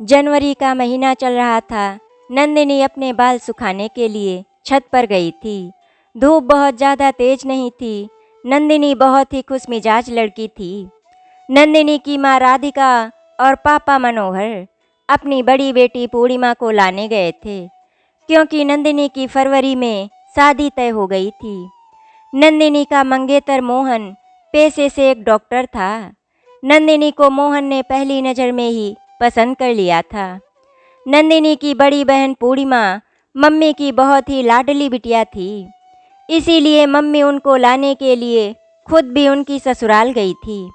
जनवरी का महीना चल रहा था। नंदिनी अपने बाल सुखाने के लिए छत पर गई थी। धूप बहुत ज़्यादा तेज नहीं थी। नंदिनी बहुत ही खुशमिजाज लड़की थी। नंदिनी की माँ राधिका और पापा मनोहर अपनी बड़ी बेटी पूर्णिमा को लाने गए थे, क्योंकि नंदिनी की फरवरी में शादी तय हो गई थी। नंदिनी का मंगेतर मोहन पेशे से एक डॉक्टर था। नंदिनी को मोहन ने पहली नज़र में ही पसंद कर लिया था। नंदिनी की बड़ी बहन पूर्णिमा मम्मी की बहुत ही लाडली बिटिया थी, इसीलिए मम्मी उनको लाने के लिए खुद भी उनकी ससुराल गई थी।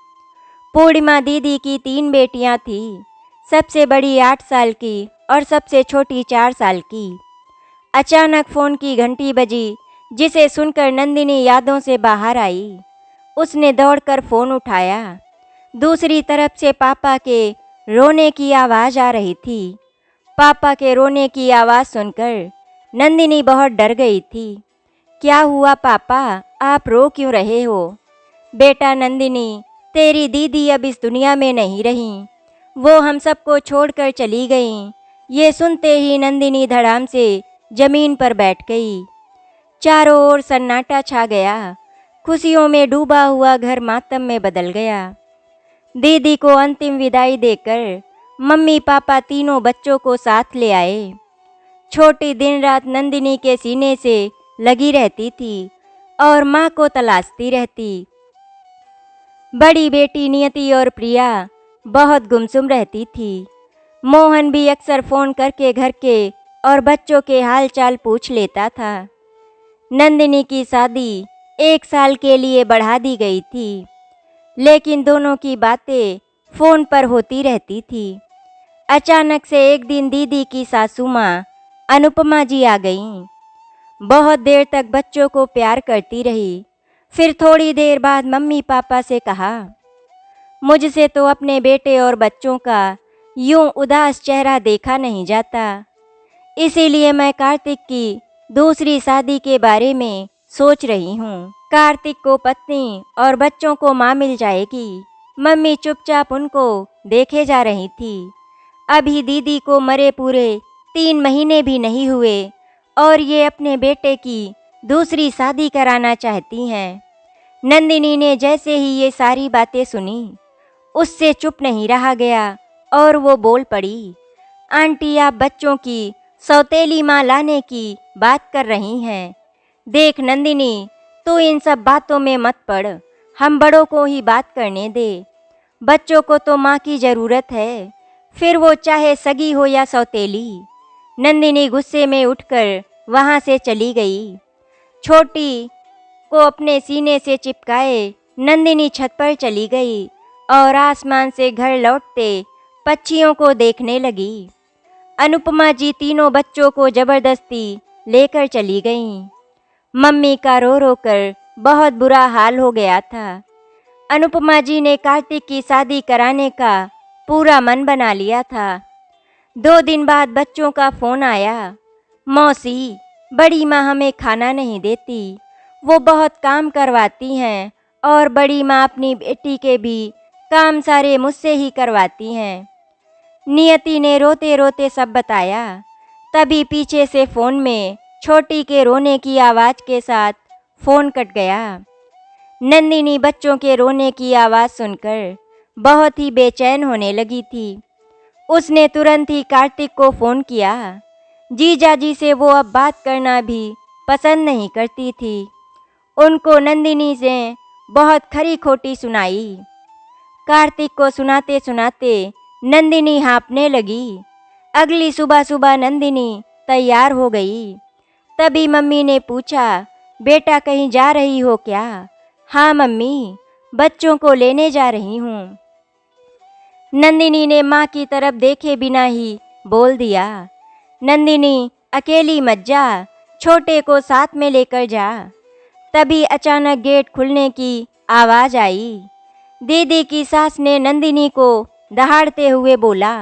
पूर्णिमा दीदी की 3 बेटियां थीं। सबसे बड़ी 8 साल की और सबसे छोटी 4 साल की। अचानक फ़ोन की घंटी बजी, जिसे सुनकर नंदिनी यादों से बाहर आई। उसने दौड़कर फ़ोन उठाया। दूसरी तरफ से पापा के रोने की आवाज़ आ रही थी। पापा के रोने की आवाज़ सुनकर नंदिनी बहुत डर गई थी। क्या हुआ पापा, आप रो क्यों रहे हो? बेटा नंदिनी, तेरी दीदी अब इस दुनिया में नहीं रही। वो हम सबको छोड़कर चली गईं। ये सुनते ही नंदिनी धड़ाम से जमीन पर बैठ गई। चारों ओर सन्नाटा छा गया। खुशियों में डूबा हुआ घर मातम में बदल गया। दीदी को अंतिम विदाई देकर मम्मी पापा तीनों बच्चों को साथ ले आए। छोटी दिन रात नंदिनी के सीने से लगी रहती थी और माँ को तलाशती रहती। बड़ी बेटी नियति और प्रिया बहुत गुमसुम रहती थी। मोहन भी अक्सर फ़ोन करके घर के और बच्चों के हाल चाल पूछ लेता था। नंदिनी की शादी 1 साल के लिए बढ़ा दी गई थी, लेकिन दोनों की बातें फ़ोन पर होती रहती थी। अचानक से एक दिन दीदी की सासू माँ अनुपमा जी आ गईं। बहुत देर तक बच्चों को प्यार करती रही। फिर थोड़ी देर बाद मम्मी पापा से कहा, मुझसे तो अपने बेटे और बच्चों का यूं उदास चेहरा देखा नहीं जाता, इसीलिए मैं कार्तिक की दूसरी शादी के बारे में सोच रही हूँ। कार्तिक को पत्नी और बच्चों को माँ मिल जाएगी। मम्मी चुपचाप उनको देखे जा रही थी। अभी दीदी को मरे पूरे 3 महीने भी नहीं हुए और ये अपने बेटे की दूसरी शादी कराना चाहती हैं। नंदिनी ने जैसे ही ये सारी बातें सुनी, उससे चुप नहीं रहा गया और वो बोल पड़ी, आंटी आप बच्चों की सौतेली माँ लाने की बात कर रही हैं। देख नंदिनी, तू इन सब बातों में मत पड़, हम बड़ों को ही बात करने दे। बच्चों को तो माँ की ज़रूरत है, फिर वो चाहे सगी हो या सौतेली। नंदिनी गुस्से में उठकर वहाँ से चली गई। छोटी को अपने सीने से चिपकाए नंदिनी छत पर चली गई और आसमान से घर लौटते पक्षियों को देखने लगी। अनुपमा जी तीनों बच्चों को ज़बरदस्ती लेकर चली गईं। मम्मी का रो रो कर बहुत बुरा हाल हो गया था। अनुपमा जी ने कार्तिक की शादी कराने का पूरा मन बना लिया था। 2 दिन बाद बच्चों का फ़ोन आया, मौसी, बड़ी माँ हमें खाना नहीं देती, वो बहुत काम करवाती हैं और बड़ी माँ अपनी बेटी के भी काम सारे मुझसे ही करवाती हैं। नियति ने रोते रोते सब बताया। तभी पीछे से फ़ोन में छोटी के रोने की आवाज़ के साथ फ़ोन कट गया। नंदिनी बच्चों के रोने की आवाज़ सुनकर बहुत ही बेचैन होने लगी थी। उसने तुरंत ही कार्तिक को फ़ोन किया। जीजाजी से वो अब बात करना भी पसंद नहीं करती थी। उनको नंदिनी से बहुत खरी खोटी सुनाई। कार्तिक को सुनाते सुनाते नंदिनी हाँफने लगी। अगली सुबह सुबह नंदिनी तैयार हो गई। तभी मम्मी ने पूछा, बेटा कहीं जा रही हो क्या? हाँ मम्मी, बच्चों को लेने जा रही हूँ। नंदिनी ने माँ की तरफ देखे बिना ही बोल दिया, नंदिनी अकेली मत जा, छोटे को साथ में लेकर जा। तभी अचानक गेट खुलने की आवाज़ आई। दीदी की सास ने नंदिनी को दहाड़ते हुए बोला,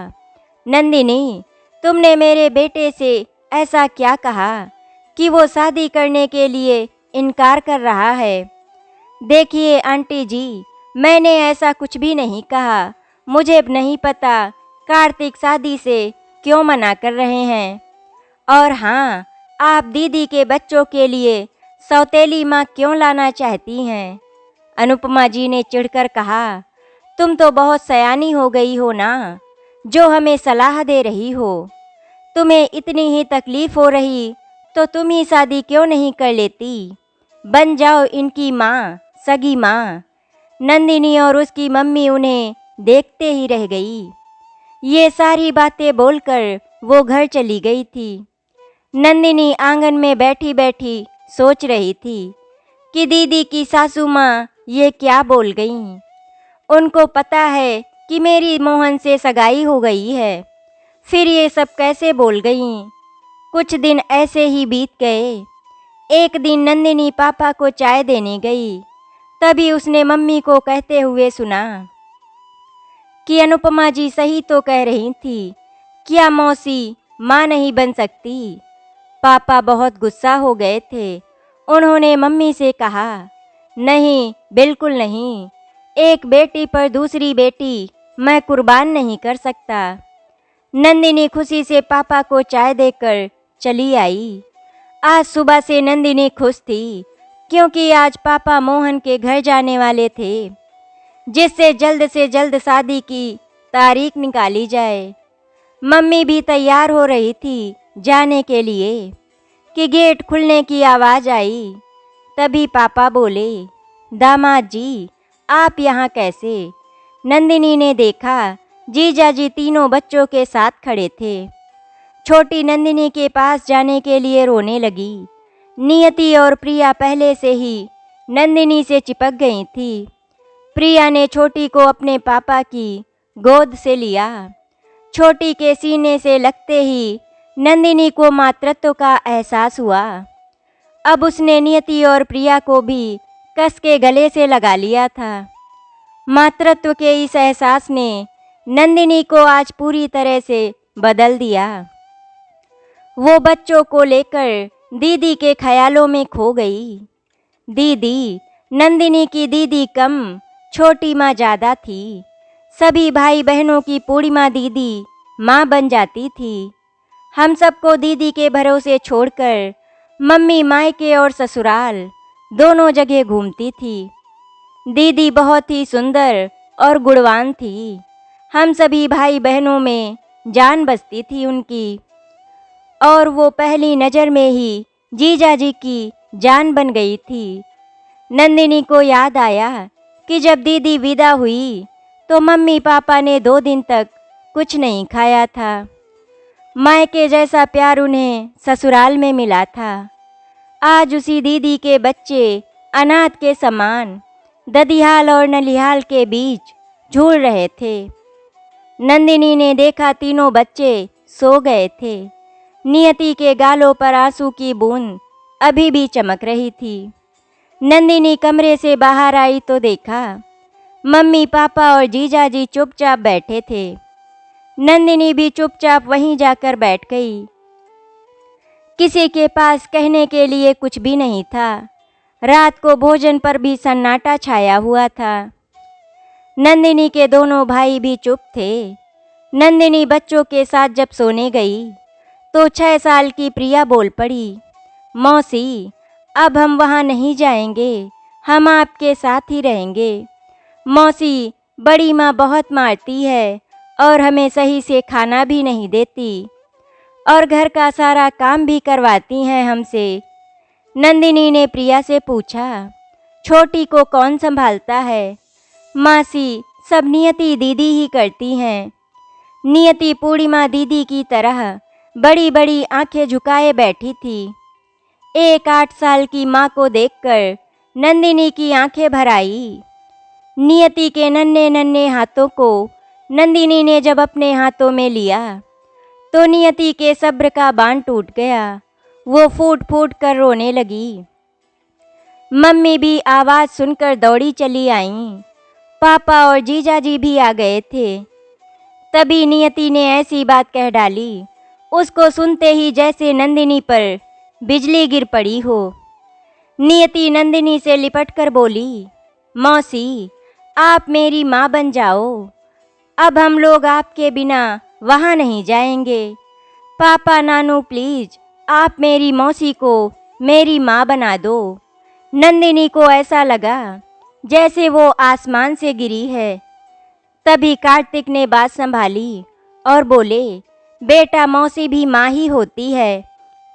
नंदिनी, तुमने मेरे बेटे से ऐसा क्या कहा कि वो शादी करने के लिए इनकार कर रहा है? देखिए आंटी जी, मैंने ऐसा कुछ भी नहीं कहा। मुझे नहीं पता कार्तिक शादी से क्यों मना कर रहे हैं? और हाँ, आप दीदी के बच्चों के लिए सौतेली माँ क्यों लाना चाहती हैं? अनुपमा जी ने चिढ़कर कहा, तुम तो बहुत सयानी हो गई हो ना, जो हमें सलाह दे रही हो। तुम्हें इतनी ही तकलीफ हो रही तो तुम ही शादी क्यों नहीं कर लेती? बन जाओ इनकी माँ, सगी माँ। नंदिनी और उसकी मम्मी उन्हें देखते ही रह गई। ये सारी बातें बोलकर वो घर चली गई थी। नंदिनी आंगन में बैठी बैठी सोच रही थी कि दीदी की सासू माँ ये क्या बोल गईं। उनको पता है कि मेरी मोहन से सगाई हो गई है, फिर ये सब कैसे बोल गईं? कुछ दिन ऐसे ही बीत गए। एक दिन नंदिनी पापा को चाय देने गई, तभी उसने मम्मी को कहते हुए सुना कि अनुपमा जी सही तो कह रही थी, क्या मौसी माँ नहीं बन सकती? पापा बहुत गुस्सा हो गए थे। उन्होंने मम्मी से कहा, नहीं, बिल्कुल नहीं, एक बेटी पर दूसरी बेटी मैं कुर्बान नहीं कर सकता। नंदिनी खुशी से पापा को चाय देकर चली आई। आज सुबह से नंदिनी खुश थी, क्योंकि आज पापा मोहन के घर जाने वाले थे, जिससे जल्द से जल्द शादी की तारीख निकाली जाए। मम्मी भी तैयार हो रही थी जाने के लिए कि गेट खुलने की आवाज़ आई। तभी पापा बोले, दामाद जी, आप यहाँ कैसे? नंदिनी ने देखा जीजा जी तीनों बच्चों के साथ खड़े थे। छोटी नंदिनी के पास जाने के लिए रोने लगी। नियति और प्रिया पहले से ही नंदिनी से चिपक गई थी। प्रिया ने छोटी को अपने पापा की गोद से लिया। छोटी के सीने से लगते ही नंदिनी को मातृत्व का एहसास हुआ। अब उसने नियति और प्रिया को भी कस के गले से लगा लिया था। मातृत्व के इस एहसास ने नंदिनी को आज पूरी तरह से बदल दिया। वो बच्चों को लेकर दीदी के ख्यालों में खो गई। दीदी, नंदिनी की दीदी कम, छोटी माँ ज़्यादा थी। सभी भाई बहनों की पूर्णिमा दीदी माँ बन जाती थी। हम सबको दीदी के भरोसे छोड़कर मम्मी मायके और ससुराल दोनों जगह घूमती थी। दीदी बहुत ही सुंदर और गुणवान थी। हम सभी भाई बहनों में जान बसती थी उनकी, और वो पहली नज़र में ही जीजा जी की जान बन गई थी। नंदिनी को याद आया कि जब दीदी विदा हुई तो मम्मी पापा ने 2 दिन तक कुछ नहीं खाया था। मायके जैसा प्यार उन्हें ससुराल में मिला था। आज उसी दीदी के बच्चे अनाथ के समान ददिहाल और नलिहाल के बीच झूल रहे थे। नंदिनी ने देखा तीनों बच्चे सो गए थे। नियति के गालों पर आंसू की बूंद अभी भी चमक रही थी। नंदिनी कमरे से बाहर आई तो देखा मम्मी पापा और जीजा जी चुपचाप बैठे थे। नंदिनी भी चुपचाप वहीं जाकर बैठ गई। किसी के पास कहने के लिए कुछ भी नहीं था। रात को भोजन पर भी सन्नाटा छाया हुआ था। नंदिनी के दोनों भाई भी चुप थे। नंदिनी बच्चों के साथ जब सोने गई तो 6 साल की प्रिया बोल पड़ी, मौसी, अब हम वहाँ नहीं जाएंगे, हम आपके साथ ही रहेंगे। मौसी, बड़ी माँ बहुत मारती है और हमें सही से खाना भी नहीं देती और घर का सारा काम भी करवाती हैं हमसे। नंदिनी ने प्रिया से पूछा, छोटी को कौन संभालता है? मासी, सब नियति दीदी ही करती हैं। नियति पूर्णिमा दीदी की तरह बड़ी बड़ी आंखें झुकाए बैठी थी। एक 8 साल की माँ को देखकर नंदिनी की आंखें भर आई। नियति के नन्हे नन्हे हाथों को नंदिनी ने जब अपने हाथों में लिया तो नियति के सब्र का बांध टूट गया। वो फूट फूट कर रोने लगी। मम्मी भी आवाज़ सुनकर दौड़ी चली आईं। पापा और जीजा जी भी आ गए थे। तभी नियति ने ऐसी बात कह डाली, उसको सुनते ही जैसे नंदिनी पर बिजली गिर पड़ी हो। नियति नंदिनी से लिपट कर बोली, मौसी, आप मेरी माँ बन जाओ। अब हम लोग आपके बिना वहाँ नहीं जाएंगे। पापा नानू प्लीज, आप मेरी मौसी को मेरी माँ बना दो। नंदिनी को ऐसा लगा जैसे वो आसमान से गिरी है। तभी कार्तिक ने बात संभाली और बोले, बेटा मौसी भी माँ ही होती है,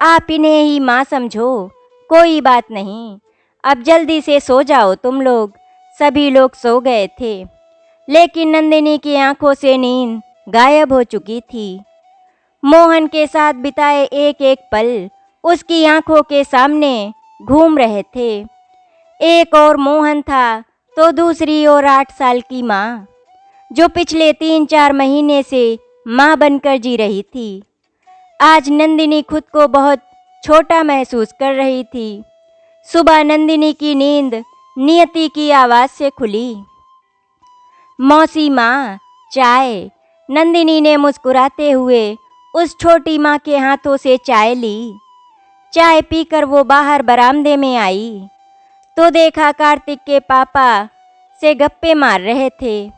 आप इन्हें ही माँ समझो, कोई बात नहीं। अब जल्दी से सो जाओ तुम लोग। सभी लोग सो गए थे, लेकिन नंदिनी की आंखों से नींद गायब हो चुकी थी। मोहन के साथ बिताए एक एक पल उसकी आंखों के सामने घूम रहे थे। एक और मोहन था तो दूसरी ओर 8 साल की माँ, जो पिछले 3-4 महीने से माँ बनकर जी रही थी। आज नंदिनी खुद को बहुत छोटा महसूस कर रही थी। सुबह नंदिनी की नींद नियति की आवाज़ से खुली। मौसी माँ, चाय। नंदिनी ने मुस्कुराते हुए उस छोटी माँ के हाथों से चाय ली। चाय पीकर वो बाहर बरामदे में आई तो देखा कार्तिक के पापा से गप्पे मार रहे थे।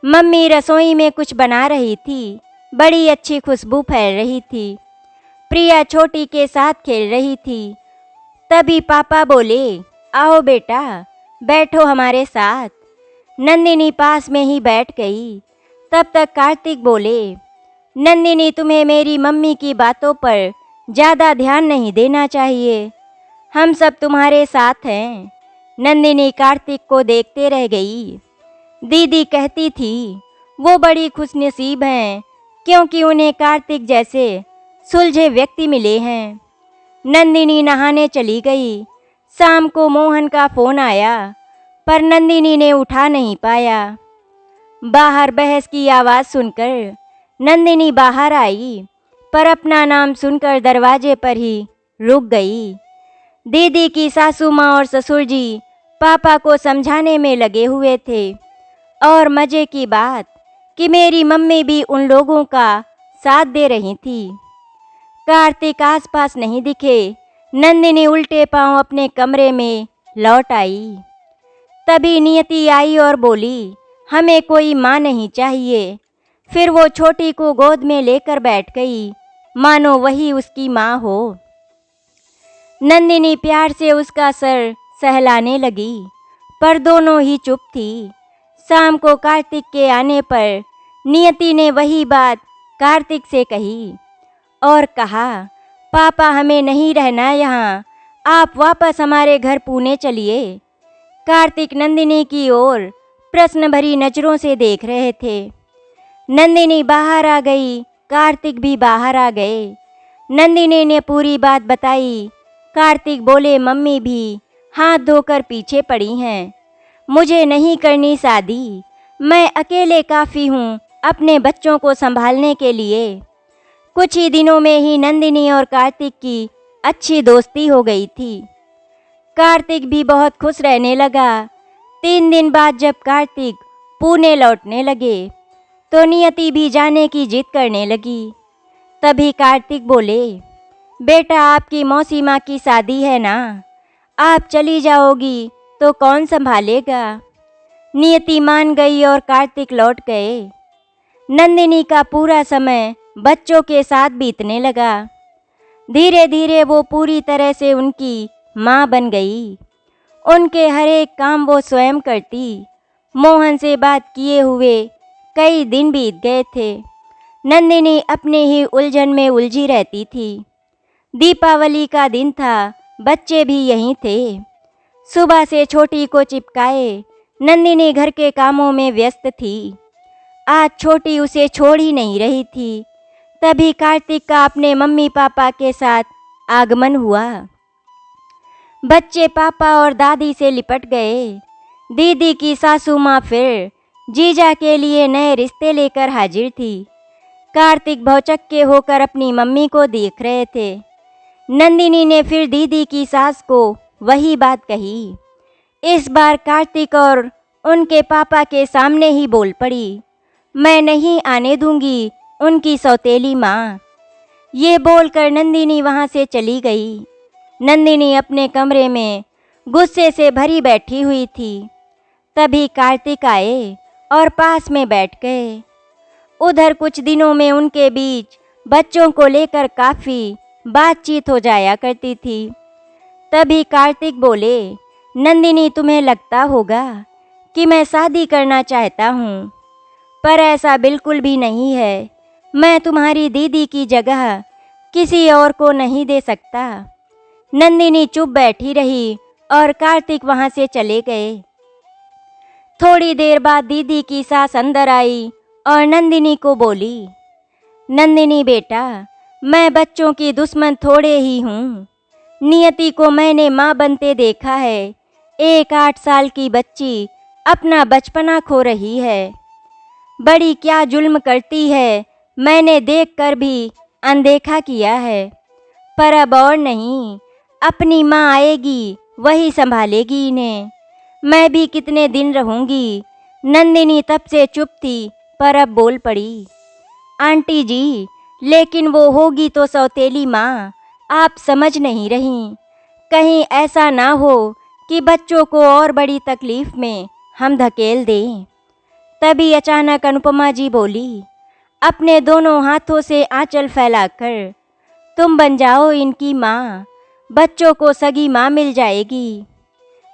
मम्मी रसोई में कुछ बना रही थी, बड़ी अच्छी खुशबू फैल रही थी। प्रिया छोटी के साथ खेल रही थी। तभी पापा बोले, आओ बेटा, बैठो हमारे साथ। नंदिनी पास में ही बैठ गई। तब तक कार्तिक बोले, नंदिनी तुम्हें मेरी मम्मी की बातों पर ज़्यादा ध्यान नहीं देना चाहिए, हम सब तुम्हारे साथ हैं। नंदिनी कार्तिक को देखते रह गई। दीदी कहती थी वो बड़ी खुशनसीब हैं क्योंकि उन्हें कार्तिक जैसे सुलझे व्यक्ति मिले हैं। नंदिनी नहाने चली गई। शाम को मोहन का फ़ोन आया पर नंदिनी ने उठा नहीं पाया। बाहर बहस की आवाज़ सुनकर नंदिनी बाहर आई, पर अपना नाम सुनकर दरवाजे पर ही रुक गई। दीदी की सासू माँ और ससुर जी पापा को समझाने में लगे हुए थे। और मज़े की बात कि मेरी मम्मी भी उन लोगों का साथ दे रही थी। कार्तिक आसपास नहीं दिखे। नंदिनी उल्टे पांव अपने कमरे में लौट आई। तभी नियति आई और बोली, हमें कोई माँ नहीं चाहिए। फिर वो छोटी को गोद में लेकर बैठ गई, मानो वही उसकी माँ हो। नंदिनी प्यार से उसका सर सहलाने लगी, पर दोनों ही चुप थी। शाम को कार्तिक के आने पर नियति ने वही बात कार्तिक से कही और कहा, पापा हमें नहीं रहना यहाँ, आप वापस हमारे घर पुणे चलिए। कार्तिक नंदिनी की ओर प्रश्न भरी नज़रों से देख रहे थे। नंदिनी बाहर आ गई, कार्तिक भी बाहर आ गए। नंदिनी ने पूरी बात बताई। कार्तिक बोले, मम्मी भी हाथ धोकर पीछे पड़ी हैं, मुझे नहीं करनी शादी, मैं अकेले काफ़ी हूँ अपने बच्चों को संभालने के लिए। कुछ ही दिनों में ही नंदिनी और कार्तिक की अच्छी दोस्ती हो गई थी। कार्तिक भी बहुत खुश रहने लगा। 3 दिन बाद जब कार्तिक पुणे लौटने लगे तो नियति भी जाने की जिद करने लगी। तभी कार्तिक बोले, बेटा आपकी मौसी माँ की शादी है ना, आप चली जाओगी तो कौन संभालेगा। नियति मान गई और कार्तिक लौट गए। नंदिनी का पूरा समय बच्चों के साथ बीतने लगा। धीरे धीरे वो पूरी तरह से उनकी माँ बन गई। उनके हर एक काम वो स्वयं करती। मोहन से बात किए हुए कई दिन बीत गए थे। नंदिनी अपने ही उलझन में उलझी रहती थी। दीपावली का दिन था, बच्चे भी यहीं थे। सुबह से छोटी को चिपकाए नंदिनी घर के कामों में व्यस्त थी। आज छोटी उसे छोड़ ही नहीं रही थी। तभी कार्तिक का अपने मम्मी पापा के साथ आगमन हुआ। बच्चे पापा और दादी से लिपट गए। दीदी की सासू माँ फिर जीजा के लिए नए रिश्ते लेकर हाजिर थी। कार्तिक भौचक्के होकर अपनी मम्मी को देख रहे थे। नंदिनी ने फिर दीदी की सास को वही बात कही। इस बार कार्तिक और उनके पापा के सामने ही बोल पड़ी, मैं नहीं आने दूंगी उनकी सौतेली माँ। ये बोलकर नंदिनी वहाँ से चली गई। नंदिनी अपने कमरे में गुस्से से भरी बैठी हुई थी। तभी कार्तिक आए और पास में बैठ गए। उधर कुछ दिनों में उनके बीच बच्चों को लेकर काफ़ी बातचीत हो जाया करती थी। तभी कार्तिक बोले, नंदिनी, तुम्हें लगता होगा कि मैं शादी करना चाहता हूँ, पर ऐसा बिल्कुल भी नहीं है। मैं तुम्हारी दीदी की जगह किसी और को नहीं दे सकता। नंदिनी चुप बैठी रही और कार्तिक वहाँ से चले गए। थोड़ी देर बाद दीदी की सास अंदर आई और नंदिनी को बोली, नंदिनी बेटा, मैं बच्चों की दुश्मन थोड़े ही हूँ। नियति को मैंने माँ बनते देखा है। एक 8 साल की बच्ची अपना बचपना खो रही है। बड़ी क्या जुल्म करती है, मैंने देखकर भी अनदेखा किया है। पर अब और नहीं, अपनी माँ आएगी, वही संभालेगी इन्हें। मैं भी कितने दिन रहूँगी। नंदिनी तब से चुप थी, पर अब बोल पड़ी, आंटी जी, लेकिन वो होगी तो सौतेली माँ, आप समझ नहीं रही। कहीं ऐसा ना हो कि बच्चों को और बड़ी तकलीफ में हम धकेल दें। तभी अचानक अनुपमा जी बोली, अपने दोनों हाथों से आंचल फैलाकर, तुम बन जाओ इनकी माँ, बच्चों को सगी माँ मिल जाएगी।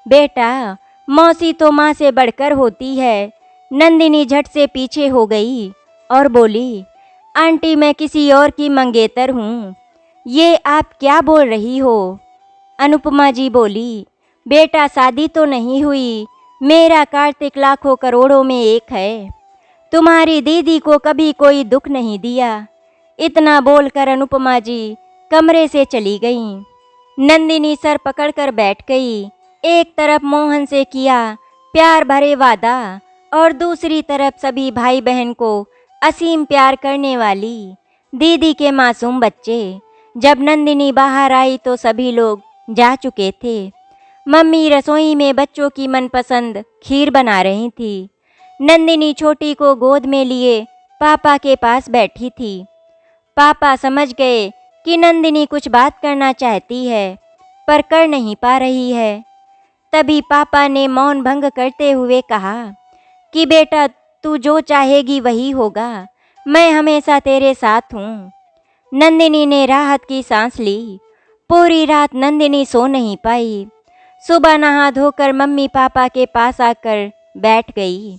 बेटा, मौसी तो माँ से बढ़कर होती है। नंदिनी झट से पीछे हो गई और बोली, आंटी, मैं किसी और की मंगेतर हूँ। ये आप क्या बोल रही हो? अनुपमा जी बोली, बेटा, शादी तो नहीं हुई। मेरा कार्तिक लाखों करोड़ों में एक है। तुम्हारी दीदी को कभी कोई दुख नहीं दिया। इतना बोलकर अनुपमा जी कमरे से चली गईं। नंदिनी सर पकड़कर बैठ गई। एक तरफ मोहन से किया प्यार भरे वादा और दूसरी तरफ सभी भाई बहन को असीम प्यार करने वाली दीदी के मासूम बच्चे। जब नंदिनी बाहर आई तो सभी लोग जा चुके थे। मम्मी रसोई में बच्चों की मनपसंद खीर बना रही थी। नंदिनी छोटी को गोद में लिए पापा के पास बैठी थी। पापा समझ गए कि नंदिनी कुछ बात करना चाहती है, पर कर नहीं पा रही है। तभी पापा ने मौन भंग करते हुए कहा कि बेटा, तू जो चाहेगी वही होगा। मैं हमेशा तेरे साथ हूँ। नंदिनी ने राहत की सांस ली। पूरी रात नंदिनी सो नहीं पाई। सुबह नहा धोकर मम्मी पापा के पास आकर बैठ गई।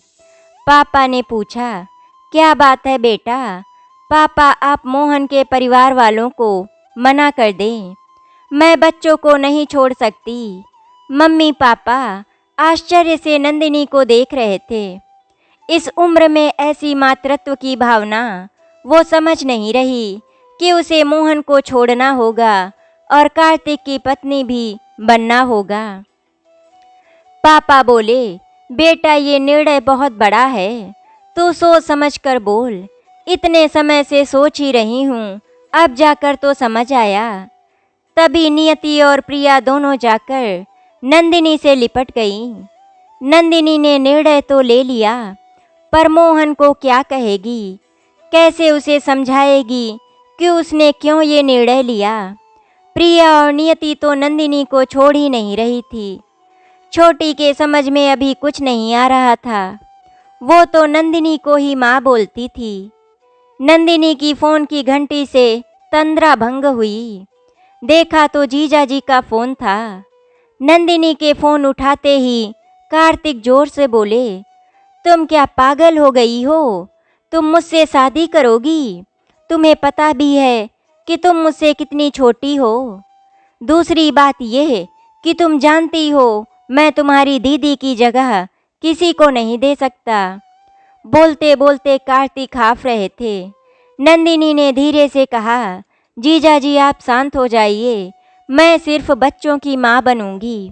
पापा ने पूछा, क्या बात है बेटा? पापा, आप मोहन के परिवार वालों को मना कर दें। मैं बच्चों को नहीं छोड़ सकती। मम्मी पापा आश्चर्य से नंदिनी को देख रहे थे। इस उम्र में ऐसी मातृत्व की भावना वो समझ नहीं रही कि उसे मोहन को छोड़ना होगा और कार्तिक की पत्नी भी बनना होगा। पापा बोले, बेटा, ये निर्णय बहुत बड़ा है। तू सोच समझ कर बोल। इतने समय से सोच ही रही हूँ, अब जाकर तो समझ आया। तभी नियति और प्रिया दोनों जाकर नंदिनी से लिपट गई। नंदिनी ने निर्णय तो ले लिया, पर मोहन को क्या कहेगी? कैसे उसे समझाएगी कि उसने क्यों ये निर्णय लिया? प्रिया और नियति तो नंदिनी को छोड़ ही नहीं रही थी। छोटी के समझ में अभी कुछ नहीं आ रहा था। वो तो नंदिनी को ही माँ बोलती थी। नंदिनी की फ़ोन की घंटी से तंद्रा भंग हुई। देखा तो जीजा जी का फ़ोन था। नंदिनी के फ़ोन उठाते ही कार्तिक जोर से बोले, तुम क्या पागल हो गई हो? तुम मुझसे शादी करोगी? तुम्हें पता भी है कि तुम मुझसे कितनी छोटी हो। दूसरी बात यह कि तुम जानती हो मैं तुम्हारी दीदी की जगह किसी को नहीं दे सकता। बोलते बोलते कार्तिक हाँफ रहे थे। नंदिनी ने धीरे से कहा, जीजा जी, आप शांत हो जाइए। मैं सिर्फ बच्चों की माँ बनूंगी।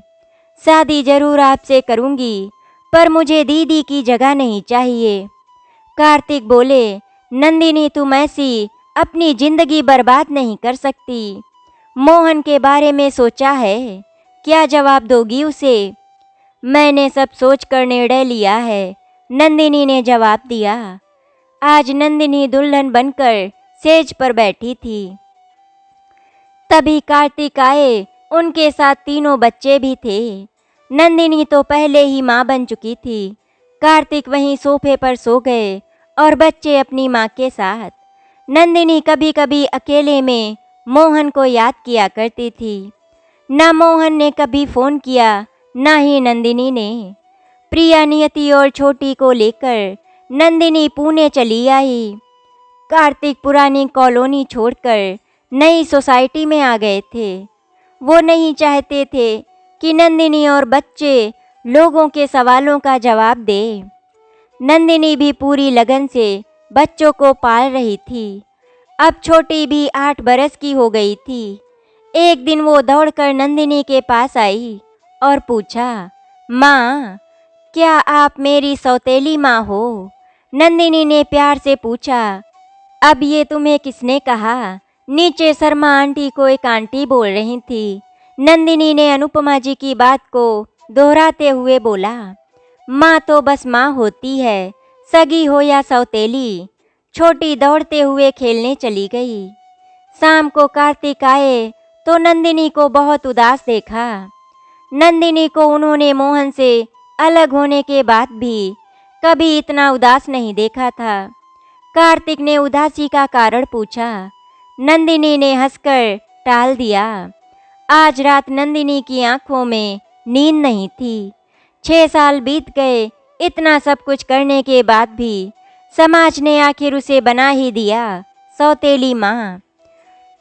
शादी जरूर आपसे करूंगी, पर मुझे दीदी की जगह नहीं चाहिए। कार्तिक बोले, नंदिनी, तुम ऐसी अपनी जिंदगी बर्बाद नहीं कर सकती। मोहन के बारे में सोचा है? क्या जवाब दोगी उसे? मैंने सब सोच कर निर्णय लिया है, नंदिनी ने जवाब दिया। आज नंदिनी दुल्हन बनकर सेज पर बैठी थी। तभी कार्तिक आए। उनके साथ तीनों बच्चे भी थे। नंदिनी तो पहले ही माँ बन चुकी थी। कार्तिक वहीं सोफे पर सो गए और बच्चे अपनी माँ के साथ। नंदिनी कभी कभी अकेले में मोहन को याद किया करती थी। न मोहन ने कभी फ़ोन किया, न ही नंदिनी ने। प्रिया, नियति और छोटी को लेकर नंदिनी पुणे चली आई। कार्तिक पुरानी कॉलोनी छोड़कर नई सोसाइटी में आ गए थे। वो नहीं चाहते थे कि नंदिनी और बच्चे लोगों के सवालों का जवाब दे। नंदिनी भी पूरी लगन से बच्चों को पाल रही थी। अब छोटी भी 8 बरस की हो गई थी। एक दिन वो दौड़कर नंदिनी के पास आई और पूछा, माँ, क्या आप मेरी सौतेली माँ हो? नंदिनी ने प्यार से पूछा। अब ये तुम्हें किसने कहा? नीचे शर्मा आंटी को एक आंटी बोल रही थी। नंदिनी ने अनुपमा जी की बात को दोहराते हुए बोला, माँ तो बस माँ होती है, सगी हो या सौतेली। छोटी दौड़ते हुए खेलने चली गई। शाम को कार्तिक आए तो नंदिनी को बहुत उदास देखा। नंदिनी को उन्होंने मोहन से अलग होने के बाद भी कभी इतना उदास नहीं देखा था। कार्तिक ने उदासी का कारण पूछा। नंदिनी ने हंसकर टाल दिया। आज रात नंदिनी की आंखों में नींद नहीं थी। 6 साल बीत गए। इतना सब कुछ करने के बाद भी समाज ने आखिर उसे बना ही दिया सौतेली माँ।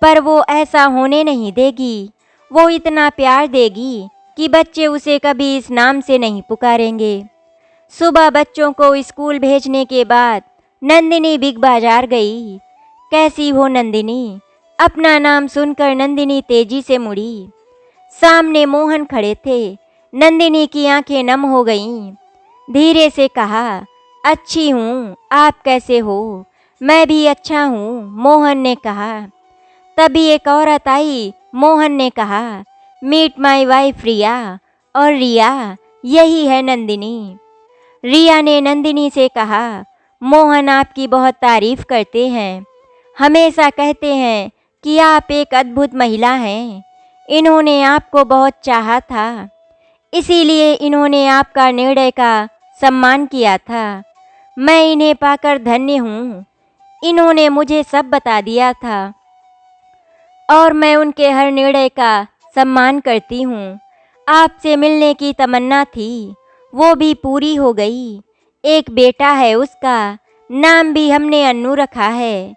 पर वो ऐसा होने नहीं देगी। वो इतना प्यार देगी कि बच्चे उसे कभी इस नाम से नहीं पुकारेंगे। सुबह बच्चों को स्कूल भेजने के बाद नंदिनी बिग बाजार गई। कैसी हो नंदिनी? अपना नाम सुनकर नंदिनी तेजी से मुड़ी। सामने मोहन खड़े थे। नंदिनी की आंखें नम हो गईं। धीरे से कहा, अच्छी हूँ, आप कैसे हो? मैं भी अच्छा हूँ, मोहन ने कहा। तभी एक औरत आई। मोहन ने कहा, मीट माई वाइफ रिया। और रिया, यही है नंदिनी। रिया ने नंदिनी से कहा, मोहन आपकी बहुत तारीफ करते हैं। हमेशा कहते हैं कि आप एक अद्भुत महिला हैं। इन्होंने आपको बहुत चाहा था, इसीलिए इन्होंने आपका निर्णय का सम्मान किया था। मैं इन्हें पाकर धन्य हूँ। इन्होंने मुझे सब बता दिया था और मैं उनके हर निर्णय का सम्मान करती हूँ। आपसे मिलने की तमन्ना थी, वो भी पूरी हो गई। एक बेटा है उसका, नाम भी हमने अन्नू रखा है।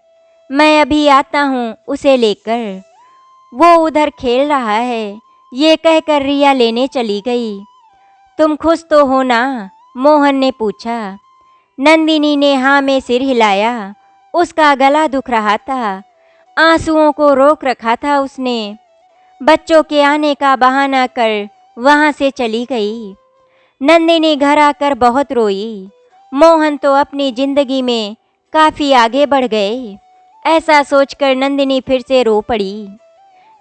मैं अभी आता हूँ उसे लेकर, वो उधर खेल रहा है। ये कहकर रिया लेने चली गई। तुम खुश तो हो ना? मोहन ने पूछा। नंदिनी ने हाँ में सिर हिलाया। उसका गला दुख रहा था। आंसुओं को रोक रखा था उसने। बच्चों के आने का बहाना कर वहाँ से चली गई। नंदिनी घर आकर बहुत रोई। मोहन तो अपनी जिंदगी में काफ़ी आगे बढ़ गए। ऐसा सोचकर नंदिनी फिर से रो पड़ी।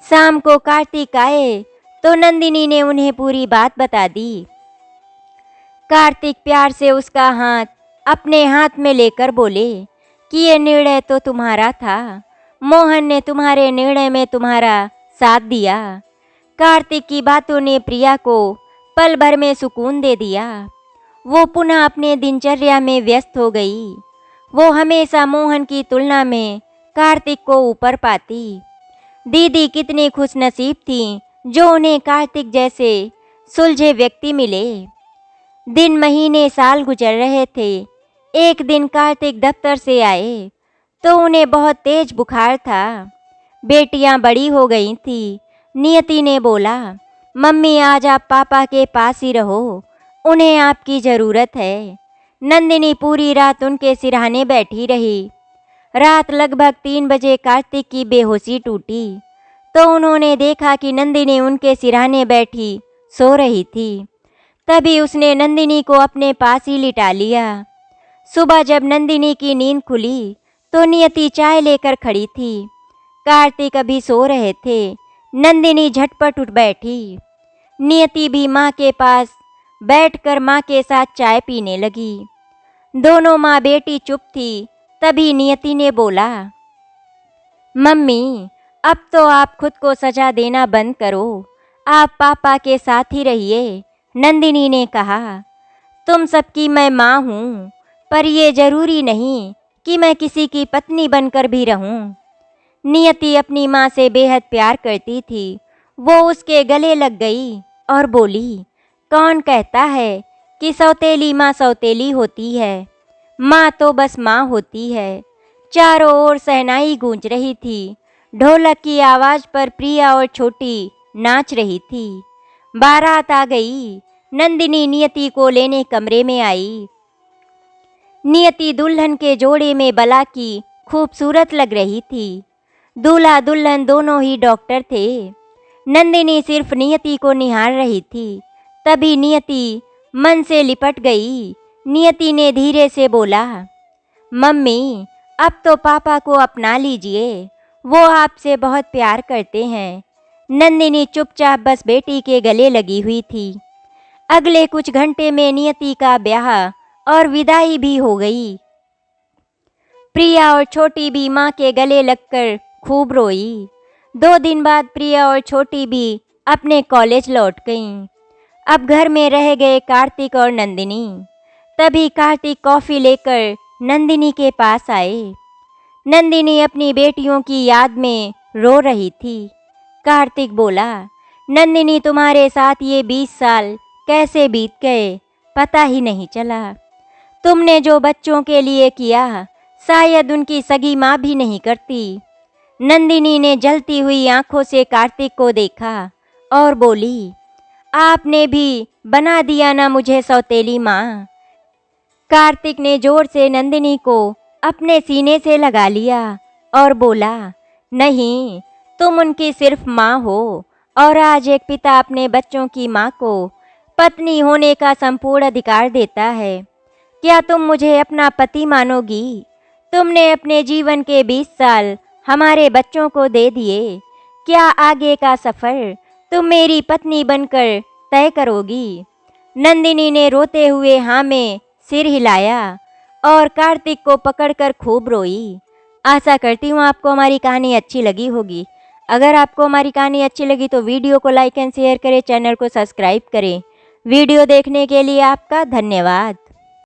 शाम को कार्तिक आए तो नंदिनी ने उन्हें पूरी बात बता दी। कार्तिक प्यार से उसका हाथ अपने हाथ में लेकर बोले कि ये निर्णय तो तुम्हारा था। मोहन ने तुम्हारे निर्णय में तुम्हारा साथ दिया। कार्तिक की बातों ने प्रिया को पल भर में सुकून दे दिया। वो पुनः अपने दिनचर्या में व्यस्त हो गई। वो हमेशा मोहन की तुलना में कार्तिक को ऊपर पाती। दीदी कितनी खुशनसीब थी जो उन्हें कार्तिक जैसे सुलझे व्यक्ति मिले। दिन महीने साल गुजर रहे थे। एक दिन कार्तिक दफ्तर से आए तो उन्हें बहुत तेज बुखार था। बेटियां बड़ी हो गई थी। नियति ने बोला, मम्मी आज आप पापा के पास ही रहो, उन्हें आपकी ज़रूरत है। नंदिनी पूरी रात उनके सिरहाने बैठी रही। रात लगभग 3 बजे कार्तिक की बेहोशी टूटी तो उन्होंने देखा कि नंदिनी उनके सिरहाने बैठी सो रही थी। तभी उसने नंदिनी को अपने पास ही लिटा लिया। सुबह जब नंदिनी की नींद खुली तो नियति चाय लेकर खड़ी थी। कार्तिक अभी सो रहे थे। नंदिनी झटपट उठ बैठी। नियति भी माँ के पास बैठकर माँ के साथ चाय पीने लगी। दोनों माँ बेटी चुप थी। तभी नियति ने बोला, मम्मी अब तो आप खुद को सजा देना बंद करो, आप पापा के साथ ही रहिए। नंदिनी ने कहा, तुम सबकी मैं माँ हूँ, पर ये जरूरी नहीं कि मैं किसी की पत्नी बनकर भी रहूं। नियति अपनी माँ से बेहद प्यार करती थी। वो उसके गले लग गई और बोली, कौन कहता है कि सौतेली माँ सौतेली होती है? माँ तो बस माँ होती है। चारों ओर शहनाई गूंज रही थी। ढोलक की आवाज पर प्रिया और छोटी नाच रही थी। बारात आ गई। नंदिनी नियति को लेने कमरे में आई। नियति दुल्हन के जोड़े में बला की खूबसूरत लग रही थी। दूल्हा दुल्हन दोनों ही डॉक्टर थे। नंदिनी सिर्फ नियति को निहार रही थी। तभी नियति मन से लिपट गई। नियति ने धीरे से बोला, मम्मी, अब तो पापा को अपना लीजिए, वो आपसे बहुत प्यार करते हैं। नंदिनी चुपचाप बस बेटी के गले लगी हुई थी। अगले कुछ घंटे में नियति का ब्याह और विदाई भी हो गई। प्रिया और छोटी भी माँ के गले लगकर खूब रोई। 2 दिन बाद प्रिया और छोटी भी अपने कॉलेज लौट गईं। अब घर में रह गए कार्तिक और नंदिनी। तभी कार्तिक कॉफ़ी लेकर नंदिनी के पास आए। नंदिनी अपनी बेटियों की याद में रो रही थी। कार्तिक बोला, नंदिनी, तुम्हारे साथ ये 20 साल कैसे बीत गए पता ही नहीं चला। तुमने जो बच्चों के लिए किया शायद उनकी सगी माँ भी नहीं करती। नंदिनी ने जलती हुई आंखों से कार्तिक को देखा और बोली, आपने भी बना दिया ना मुझे सौतेली माँ। कार्तिक ने जोर से नंदिनी को अपने सीने से लगा लिया और बोला, नहीं, तुम उनकी सिर्फ माँ हो और आज एक पिता अपने बच्चों की माँ को पत्नी होने का संपूर्ण अधिकार देता है। क्या तुम मुझे अपना पति मानोगी? तुमने अपने जीवन के 20 साल हमारे बच्चों को दे दिए। क्या आगे का सफ़र तुम मेरी पत्नी बनकर तय करोगी? नंदिनी ने रोते हुए हाँ में सिर हिलाया और कार्तिक को पकड़कर खूब रोई। आशा करती हूँ आपको हमारी कहानी अच्छी लगी होगी। अगर आपको हमारी कहानी अच्छी लगी तो वीडियो को लाइक एंड शेयर करें, चैनल को सब्सक्राइब करें। वीडियो देखने के लिए आपका धन्यवाद।